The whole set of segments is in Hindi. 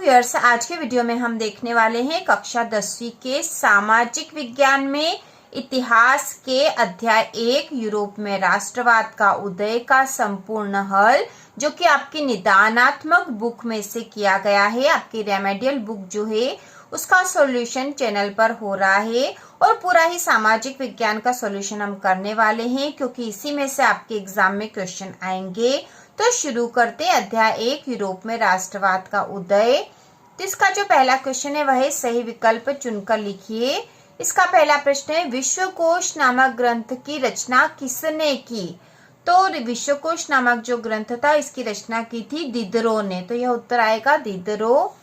व्यूअर्स, आज के वीडियो में हम देखने वाले हैं कक्षा 10वीं के सामाजिक विज्ञान में इतिहास के अध्याय 1 यूरोप में राष्ट्रवाद का उदय का संपूर्ण हल, जो कि आपकी निदानात्मक बुक में से किया गया है। आपकी रेमेडियल बुक जो है उसका सॉल्यूशन चैनल पर हो रहा है और पूरा ही सामाजिक विज्ञान का सॉल्यूशन हम करने वाले हैं, क्योंकि इसी में से आपके एग्जाम में क्वेश्चन आएंगे। तो शुरू करते अध्याय 1 यूरोप में राष्ट्रवाद का उदय। तो इसका जो पहला क्वेश्चन है वह है सही विकल्प चुनकर लिखिए। इसका पहला प्रश्न है विश्वकोश नामक ग्रंथ की रचना किसने की? तो विश्वकोश नामक जो ग्रंथ था इसकी रचना की थी दिदरो ने। तो यह उत्तर आएगा दिदरो।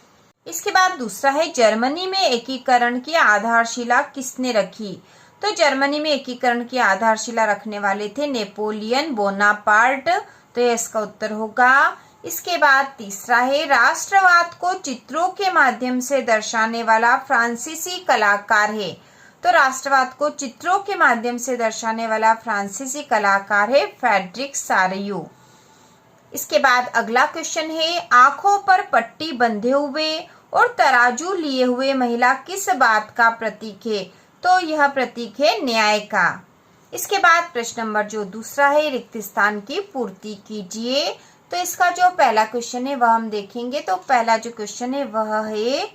इसके बाद दूसरा है जर्मनी में एकीकरण की आधारशिला किसने रखी? तो जर्मनी में एकीकरण की आधारशिला रखने वाले थे नेपोलियन बोनापार्ट। तो यह इसका उत्तर होगा। इसके बाद तीसरा है राष्ट्रवाद को चित्रों के माध्यम से दर्शाने वाला फ्रांसीसी कलाकार है। तो राष्ट्रवाद को चित्रों के माध्यम से दर्शाने वाला फ्रांसीसी कलाकार है फ्रेडरिक सारियू। इसके बाद अगला क्वेश्चन है आंखों पर पट्टी बंधे हुए और तराजू लिए हुए महिला किस बात का प्रतीक है? तो यह प्रतीक है न्याय का। इसके बाद प्रश्न नंबर जो दूसरा है रिक्त स्थान की पूर्ति कीजिए। तो इसका जो पहला क्वेश्चन है वह हम देखेंगे। तो पहला जो क्वेश्चन है वह है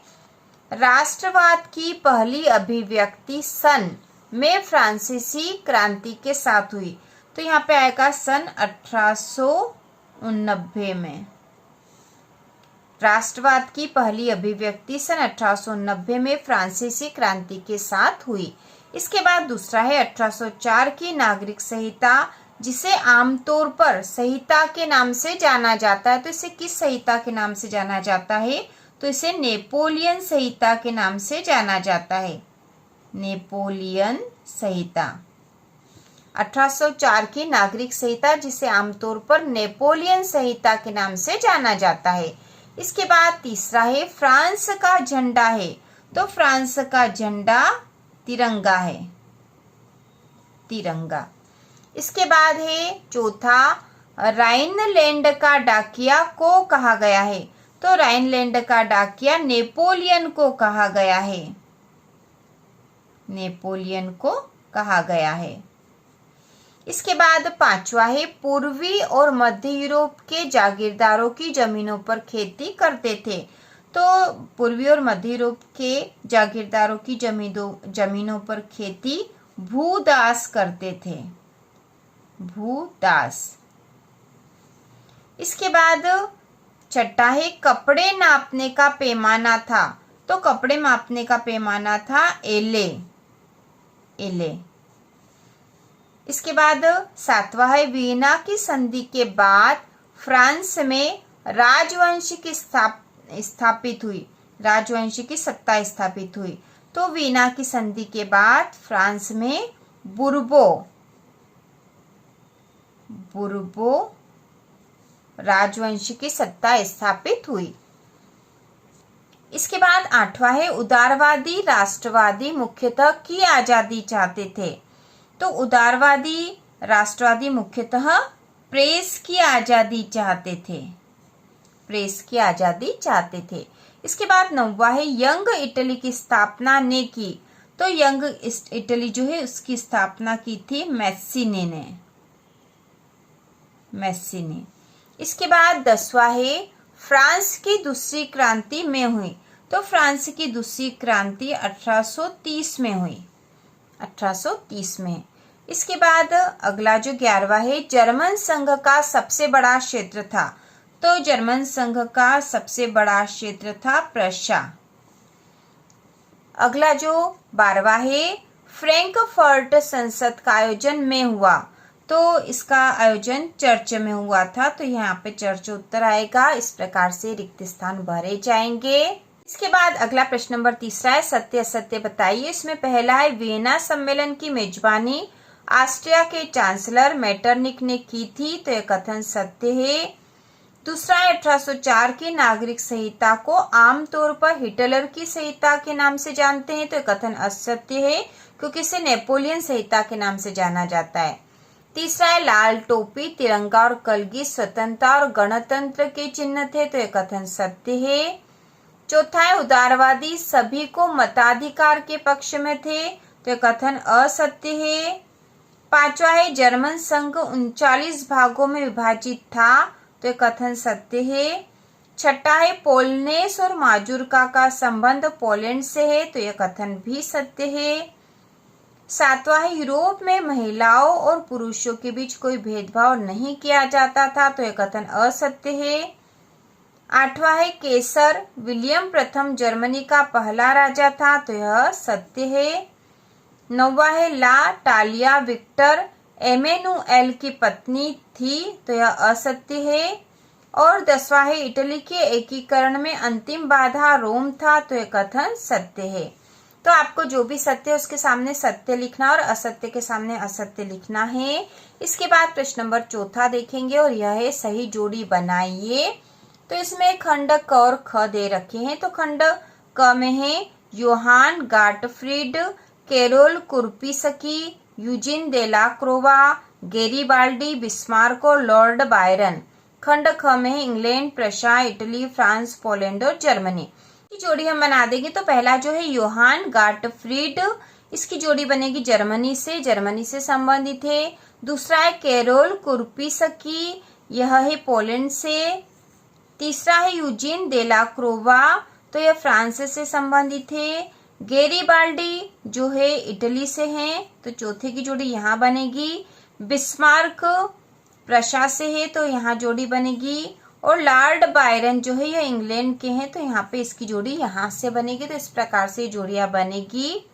राष्ट्रवाद की पहली अभिव्यक्ति सन में फ्रांसीसी क्रांति के साथ हुई। तो यहाँ पे आएगा सन 1889 में। राष्ट्रवाद की पहली अभिव्यक्ति सन 1889 में फ्रांसीसी क्रांति के साथ हुई। इसके बाद दूसरा है 1804 की नागरिक संहिता, जिसे आमतौर पर संहिता के नाम से जाना जाता है। तो इसे किस संहिता के नाम से जाना जाता है? तो इसे नेपोलियन संहिता के नाम से जाना जाता है। नेपोलियन संहिता 1804 की नागरिक संहिता, जिसे आमतौर पर नेपोलियन संहिता के नाम से जाना जाता है। इसके बाद तीसरा है फ्रांस का झंडा है। तो फ्रांस का झंडा तिरंगा है, तिरंगा। इसके बाद है चौथा राइनलैंड का डाकिया को कहा गया है। तो राइनलैंड का डाकिया नेपोलियन को कहा गया है, नेपोलियन को कहा गया है। इसके बाद पांचवा है पूर्वी और मध्य यूरोप के जागीरदारों की जमीनों पर खेती करते थे। तो पूर्वी और मध्य यूरोप के जागीरदारों की जमीनों पर खेती भूदास करते थे, भूदास। इसके बाद छठा है कपड़े नापने का पैमाना था। तो कपड़े मापने का पैमाना था एले, एले। इसके बाद सातवां है वियना की संधि के बाद फ्रांस में राजवंश की स्थापित हुई, राजवंश की सत्ता स्थापित हुई। तो वियना की संधि के बाद फ्रांस में बुर्बो राजवंश की सत्ता स्थापित हुई। इसके बाद आठवां है उदारवादी राष्ट्रवादी मुख्यतः की आजादी चाहते थे। तो उदारवादी राष्ट्रवादी मुख्यतः प्रेस की आजादी चाहते थे, प्रेस की आजादी चाहते थे। इसके बाद नौवां है यंग इटली की स्थापना ने की। तो यंग इटली जो है उसकी स्थापना की थी मैस्सीने ने, मैस्सीने। इसके बाद 10वां है फ्रांस की दूसरी क्रांति में हुई। तो फ्रांस की दूसरी क्रांति 1830 में हुई, 1830 में। इसके बाद अगला जो 11वां है जर्मन संघ का सबसे बड़ा क्षेत्र था। तो जर्मन संघ का सबसे बड़ा क्षेत्र था प्रशा। अगला जो 12वां है फ्रैंकफर्ट संसद का आयोजन में हुआ। तो इसका आयोजन चर्च में हुआ था। तो यहाँ पे चर्च उत्तर आएगा। इस प्रकार से रिक्त स्थान भरे जाएंगे। इसके बाद अगला प्रश्न नंबर 3 है सत्य असत्य बताइए। इसमें पहला है वियना सम्मेलन की मेजबानी ऑस्ट्रिया के चांसलर मेटरनिक ने की थी। तो यह कथन सत्य है। दूसरा है 1804 की नागरिक संहिता को आमतौर पर हिटलर की संहिता के नाम से जानते हैं। तो यह कथन असत्य है, क्योंकि इसे नेपोलियन संहिता के नाम से जाना जाता है। तीसरा है लाल टोपी तिरंगा और कलगी स्वतंत्रता और गणतंत्र के चिन्ह थे। तो यह कथन सत्य है। चौथा है उदारवादी सभी को मताधिकार के पक्ष में थे, तो यह कथन असत्य है। पांचवा है जर्मन संघ 39 भागों में विभाजित था, तो यह कथन सत्य है। छठा है पोलनेस और माजुर्का का संबंध पोलैंड से है, तो यह कथन भी सत्य है। सातवां है यूरोप में महिलाओं और पुरुषों के बीच कोई भेदभाव नहीं किया जाता था, तो यह कथन असत्य है। आठवां है केसर विलियम प्रथम जर्मनी का पहला राजा था, तो यह सत्य है। नौवां है ला टालिया विक्टर एमेनुएल की पत्नी थी, तो यह असत्य है। और 10वां है इटली के एकीकरण में अंतिम बाधा रोम था, तो यह कथन सत्य है। तो आपको जो भी सत्य है उसके सामने सत्य लिखना और असत्य के सामने असत्य लिखना है। इसके बाद प्रश्न नंबर चौथा देखेंगे और यह है सही जोड़ी बनाइए। तो इसमें खंड क और ख दे रखे हैं। तो खंड क में है Johann Gottfried, Karol Kurpinski, Eugene Delacroix, Garibaldi, Bismarck और लॉर्ड बायरन। खंड ख में है England, Prussia, Italy, France, Poland और जर्मनी की जोड़ी हम बना देंगे। तो पहला जो है योहान गाटफ्रीड, इसकी जोड़ी बनेगी जर्मनी से संबंधित है। दूसरा है कैरोल कुर्पिसकी, यह है पोलैंड से। तीसरा है यूजिन देलाक्रोवा, तो यह फ्रांस से संबंधित है। गेरिबाल्डी जो है इटली से है, तो चौथे की जोड़ी यहाँ बनेगी। बिस्मार्क प्रशा से है, तो यहाँ जोड़ी बनेगी। और लॉर्ड बायरन जो है यह इंग्लैंड के हैं, तो यहाँ पे इसकी जोड़ी यहाँ से बनेगी। तो इस प्रकार से जोड़ियां बनेगी।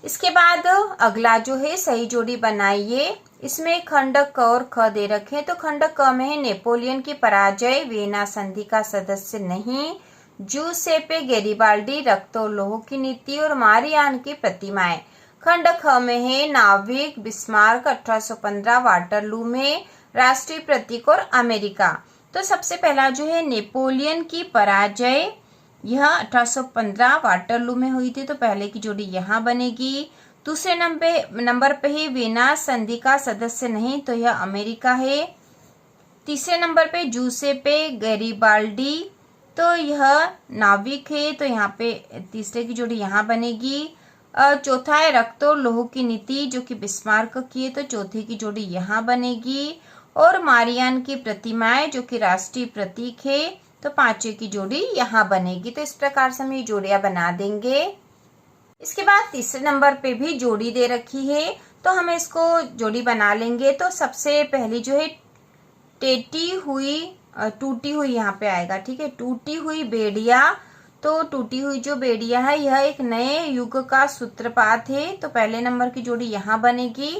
इसके बाद अगला जो है सही जोड़ी बनाइए। इसमें खंड क और ख दे रखे हैं। तो खंड क में है नेपोलियन की पराजय, वियना संधि का सदस्य नहीं, जूसेपे गेरिबाल्डी, रक्त और लोह की नीति और मारियान की प्रतिमाएं। खंड ख में है नाविक, बिस्मार्क 1815, वाटरलू में राष्ट्रीय प्रतीक और अमेरिका। तो सबसे पहला जो है नेपोलियन की पराजय, यह 1815 वाटरलू में हुई थी, तो पहले की जोड़ी यहाँ बनेगी। दूसरे नंबर पे ही वियना संधि का सदस्य नहीं, तो यह अमेरिका है। तीसरे नंबर पे जूसेपे गैरिबाल्डी, तो यह नाविक है, तो यहाँ पे तीसरे की जोड़ी यहाँ बनेगी। चौथा है रक्त और लोह की नीति, जो कि बिस्मार्क की है, तो चौथे की जोड़ी यहाँ बनेगी। और मारियान की प्रतिमाएं, जो कि राष्ट्रीय प्रतीक है, तो पांचवे की जोड़ी यहाँ बनेगी। तो इस प्रकार से हम ये जोड़ियां बना देंगे। इसके बाद तीसरे नंबर पे भी जोड़ी दे रखी है, तो हम इसको जोड़ी बना लेंगे। तो सबसे पहली जो है टूटी हुई यहाँ पे आएगा, ठीक है। टूटी हुई बेड़िया, तो टूटी हुई जो बेड़िया है यह एक नए युग का सूत्रपात है, तो पहले नंबर की जोड़ी यहाँ बनेगी।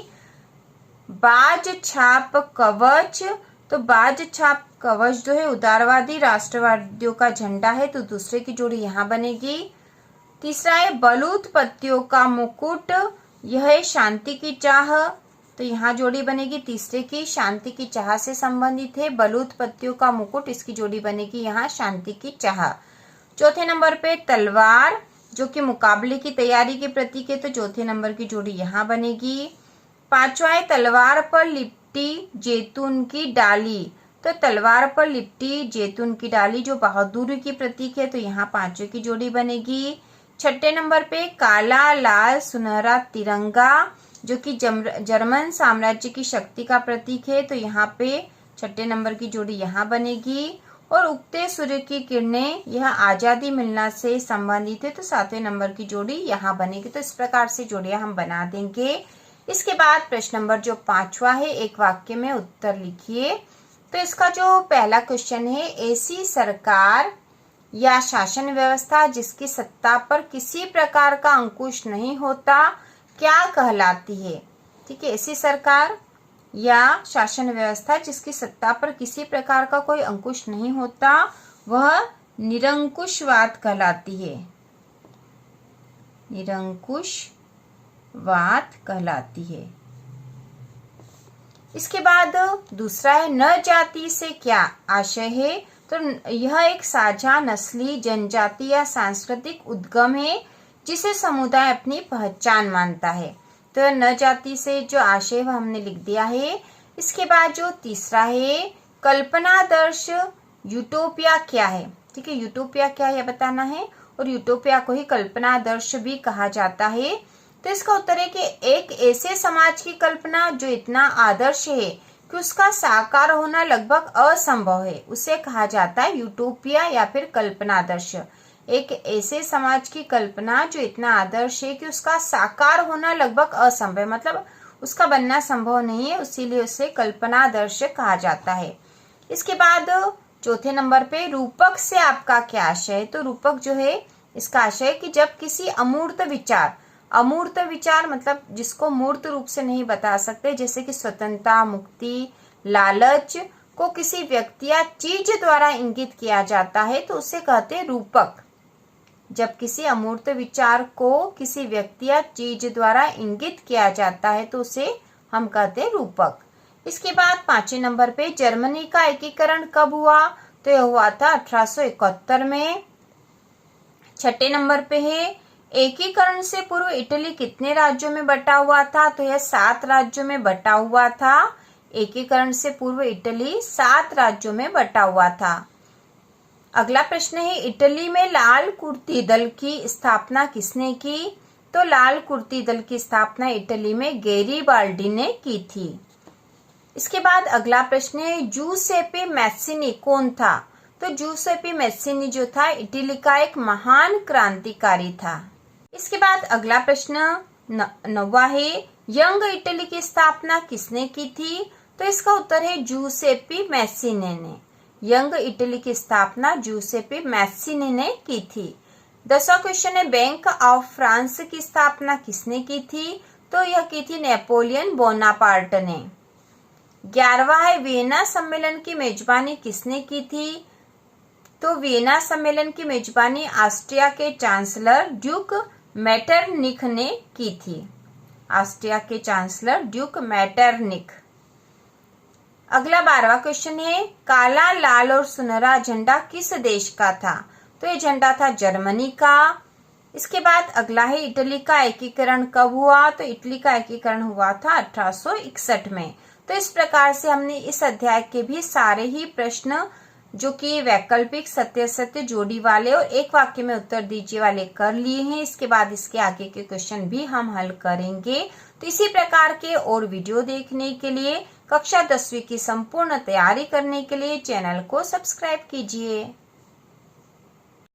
बाज छाप कवच, तो बाज छाप कवच जो है उदारवादी राष्ट्रवादियों का झंडा है, तो दूसरे की जोड़ी यहाँ बनेगी। तीसरा है बलूत पत्तियों का मुकुट, यह है शांति की चाह, तो यहाँ जोड़ी बनेगी तीसरे की। शांति की चाह से संबंधित है बलूत पत्तियों का मुकुट, इसकी जोड़ी बनेगी यहाँ शांति की चाह। चौथे नंबर पे तलवार, जो कि मुकाबले की तैयारी के प्रतीक है, तो चौथे नंबर की जोड़ी यहाँ बनेगी। पांचवा है तलवार पर लिपटी जैतून की डाली, तो तलवार पर लिपटी जैतून की डाली जो बहादुरी की प्रतीक है, तो यहाँ पांचवे की जोड़ी बनेगी। छठे नंबर पे काला लाल सुनहरा तिरंगा, जो कि जर्मन साम्राज्य की शक्ति का प्रतीक है, तो यहाँ पे छठे नंबर की जोड़ी यहाँ बनेगी। और उगते सूर्य की किरणें, यह आजादी मिलना से संबंधित है, तो सातवें नंबर की जोड़ी यहाँ बनेगी। तो इस प्रकार से जोड़ियां हम बना देंगे। इसके बाद प्रश्न नंबर जो 5वां है, एक वाक्य में उत्तर लिखिए। तो इसका जो पहला क्वेश्चन है, ऐसी सरकार या शासन व्यवस्था जिसकी सत्ता पर किसी प्रकार का अंकुश नहीं होता क्या कहलाती है? ठीक है, ऐसी सरकार या शासन व्यवस्था जिसकी सत्ता पर किसी प्रकार का कोई अंकुश नहीं होता वह निरंकुशवाद कहलाती है। निरंकुशवाद कहलाती है। इसके बाद दूसरा है न जाति से क्या आशय है? तो यह एक साझा नस्ली जनजाति या सांस्कृतिक उद्गम है जिसे समुदाय अपनी पहचान मानता है। तो न जाति से जो आशय वह हमने लिख दिया है। इसके बाद जो तीसरा है कल्पनादर्श यूटोपिया क्या है? ठीक है, यूटोपिया क्या है यह बताना है, और यूटोपिया को ही कल्पनादर्श भी कहा जाता है। तो इसका उत्तर है कि एक ऐसे समाज की कल्पना जो इतना आदर्श है कि उसका साकार होना लगभग असंभव है, उसे कहा जाता है यूटोपिया या फिर कल्पनादर्श। एक ऐसे समाज की कल्पना जो इतना आदर्श है कि उसका साकार होना लगभग असंभव है, मतलब उसका बनना संभव नहीं है, इसीलिए उसे कल्पनादर्श कहा जाता है। इसके बाद चौथे नंबर पे रूपक से आपका क्या आशय है। तो रूपक जो है इसका आशय है कि जब किसी अमूर्त विचार मतलब जिसको मूर्त रूप से नहीं बता सकते, जैसे कि स्वतंत्रता, मुक्ति, लालच को किसी व्यक्ति या चीज द्वारा इंगित किया जाता है तो उसे कहते हैं रूपक। जब किसी अमूर्त विचार को किसी व्यक्ति या चीज द्वारा इंगित किया जाता है तो उसे हम कहते हैं रूपक। इसके बाद 5वें नंबर पे जर्मनी का एकीकरण कब हुआ। तो यह हुआ था 1871 में। 6ठे नंबर पे है एकीकरण से पूर्व इटली कितने राज्यों में बटा हुआ था। तो यह 7 राज्यों में बटा हुआ था। एकीकरण से पूर्व इटली 7 राज्यों में बटा हुआ था। अगला प्रश्न है इटली में लाल कुर्ती दल की स्थापना किसने की। तो लाल कुर्ती दल की स्थापना इटली में गैरिबाल्डी ने की थी। इसके बाद अगला प्रश्न है जूसेपे मैस्सिनी कौन था। तो जूसेपे मैस्सिनी जो था इटली का एक महान क्रांतिकारी था। इसके बाद अगला प्रश्न 9वां है यंग इटली की स्थापना किसने की थी। तो इसका उत्तर है जूसेपे मैस्सिनी ने। यंग इटली की स्थापना जूसेपे मैस्सिनी ने की थी। 10वां क्वेश्चन है बैंक ऑफ फ्रांस की स्थापना किसने की थी। तो यह की थी नेपोलियन बोनापार्ट ने। 11वां है वियना सम्मेलन की मेजबानी किसने की थी। तो वियना सम्मेलन की मेजबानी ऑस्ट्रिया के चांसलर ड्यूक मेटरनिख ने की थी। ऑस्ट्रिया के चांसलर ड्यूक मेटरनिख। अगला 12वां क्वेश्चन है काला, लाल और सुनहरा झंडा किस देश का था। तो ये झंडा था जर्मनी का। इसके बाद अगला है इटली का एकीकरण कब हुआ। तो इटली का एकीकरण हुआ था 1861 में। तो इस प्रकार से हमने इस अध्याय के भी सारे ही प्रश्न जो कि वैकल्पिक, सत्य सत्य, जोड़ी वाले और एक वाक्य में उत्तर दीजिए वाले कर लिए हैं। इसके बाद इसके आगे के क्वेश्चन भी हम हल करेंगे। तो इसी प्रकार के और वीडियो देखने के लिए, कक्षा 10वीं की संपूर्ण तैयारी करने के लिए चैनल को सब्सक्राइब कीजिए।